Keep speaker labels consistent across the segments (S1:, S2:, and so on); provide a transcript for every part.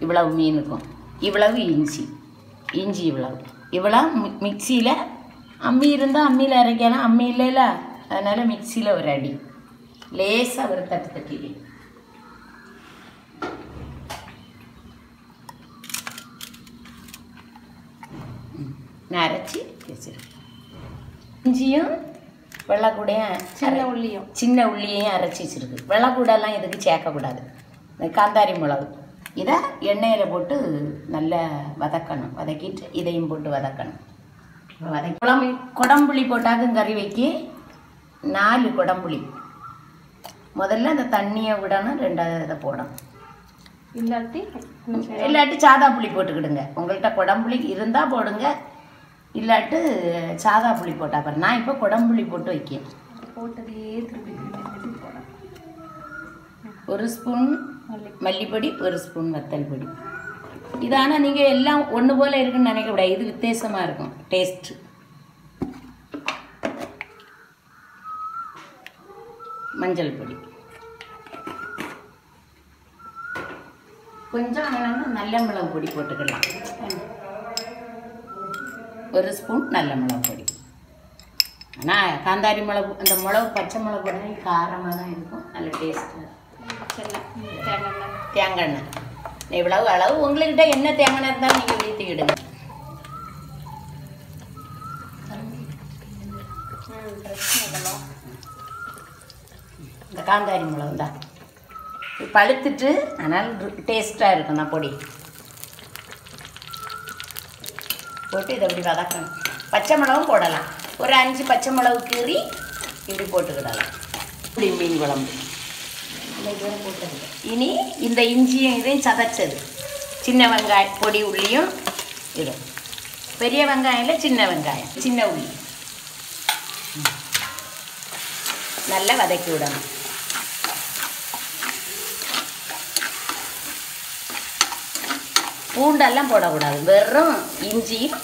S1: இவ்வளவு மீன் இருக்கும், இவ்வளவு இஞ்சி இவ்வளவு மிக்சியில் அம்மி இருந்தால் அம்மியில் அரைக்கலாம், அம்மி இல்லைல்ல, அதனால் மிக்சியில் ஒரு அடி லேசாக ஒரு தட்டு தட்டி நான் அரைச்சி வச்சிருக்கேன். இஞ்சியும் வெள்ளைக்கூடையும் சின்ன உள்ளியையும் அரைச்சி வச்சுருக்கு. வெள்ளைக்கூடெல்லாம் இதுக்கு சேர்க்கக்கூடாது. காந்தாரி மிளகு இதை எண்ணெயில் போட்டு நல்லா வதக்கணும். வதக்கிட்டு இதையும் போட்டு வதக்கணும். குடம்புளி போட்டாக்கும் கறி வைக்கி 4 குடம்புளி. முதல்ல அந்த தண்ணியை விடணும், 2வது இதை போடணும். இல்லாட்டி சாதா புளி போட்டுக்கிடுங்க. உங்கள்கிட்ட குடம்புளி இருந்தால் போடுங்க, இல்லாட்டு சாதா புளி போட்டா பாரு. நான் இப்போ குடம்புளி போட்டு வைக்கேன். ஒரு ஸ்பூன் மல்லிப்பொடி, ஒரு ஸ்பூன் வத்தல் பொடி. இது ஆனால் நீங்கள் எல்லாம் ஒன்று போல் இருக்குன்னு நினைக்கக்கூடாது, இது வித்தியாசமாக இருக்கும் டேஸ்ட்டு. மஞ்சள் பொடி கொஞ்சம் நல்ல மிளகு பொடி போட்டுக்கலாம். ஒரு ஸ்பூன் நல்ல மிளகு பொடி. ஆனால் காந்தாரி மிளகு, அந்த மிளகு பச்சை மிளகு பொடி காரமாக தான் இருக்கும், நல்ல டேஸ்ட்டாக. தேங்காய் எண்ணெய் இவ்வளவு அளவு. உங்கள்கிட்ட என்ன தேங்காய் இருந்தாலும் நீங்கள் ஊற்றிக்கிடுங்க. இந்த காந்தாரி மிளகு தான் பழுத்துட்டு, ஆனால் டேஸ்ட்டாக இருக்கும். நான் பொடி போட்டு இதை இப்படி வதக்கணும். பச்சை மிளகும் போடலாம், ஒரு 5 பச்சை மிளகு கீறி இப்படி போட்டுக்கிடலாம். இப்படி மீன் குழம்பு போட்டது. இனி இந்த இஞ்சியும் இதையும் சதைச்சது, சின்ன வெங்காயம் பொடி உள்ளியும் இது, பெரிய வெங்காயம் இல்லை சின்ன வெங்காயம், சின்ன உள்ளி நல்லா வதக்கி விடணும். பூண்டெல்லாம் போடக்கூடாது, வெறும் இஞ்சியும்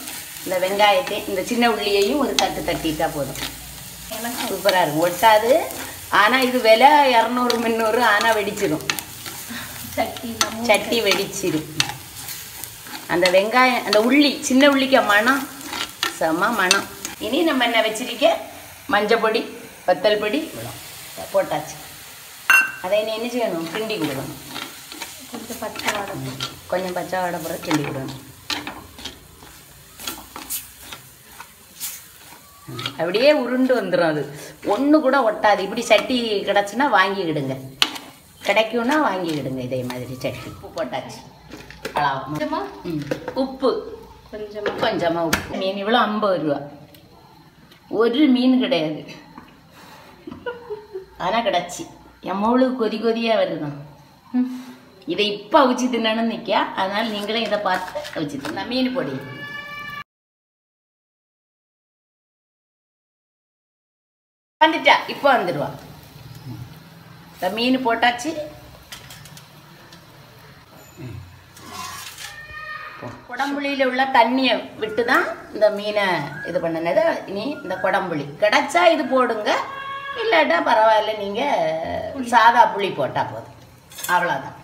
S1: இந்த வெங்காயத்தையும் இந்த சின்ன உள்ளியையும் ஒரு தட்டு தட்டிட்டா போதும். சூப்பராக இருக்கும், ஒட்டாது. ஆனால் இது விலை 200 300, ஆனால் வெடிச்சிடும், சட்டி வெடிச்சிடும். அந்த வெங்காயம் அந்த உள்ளி சின்ன உள்ளிக்க மணம் செம்ம மணம். இனி நம்ம என்ன வச்சிருக்க மஞ்சள் பொடி வத்தல் பொடி போட்டாச்சு. அதை என்ன செய்யணும், கிண்டி கொடுக்கணும். கொஞ்சம் பச்சை வாடை போகிற கிண்டி கொடுக்கணும். அப்படியே உருண்டு வந்துடும், அது ஒன்று கூட ஒட்டாது. இப்படி சட்டி கிடச்சுன்னா வாங்கிக்கிடுங்க, கிடைக்கும்னா வாங்கிக்கிடுங்க. இதே மாதிரி சட்டி. உப்பு போட்டாச்சு, உப்பு கொஞ்சமாக உப்பு. மீன் இவ்வளோ 50 ரூபா, ஒரு மீன் கிடையாது, ஆனால் கிடச்சி. எவ்வளவு கொதியாக வருதான். இதை இப்போ அவிச்சு தின்னணும்னு நிற்க, அதனால் நீங்களே இதை பார்த்து அவிச்சு தின்னா. மீன் பொடி வந்துட்டா, இப்போ வந்துடுவா. இந்த மீன் போட்டாச்சு. குடம்புளியில் உள்ள தண்ணியை விட்டு தான் இந்த மீனை இது பண்ணினது. இனி இந்த குடம்புளி கிடைச்சா இது போடுங்க, இல்லாட்டா பரவாயில்ல, நீங்கள் சாதா புளி போட்டால் போதும், அவ்வளோதான்.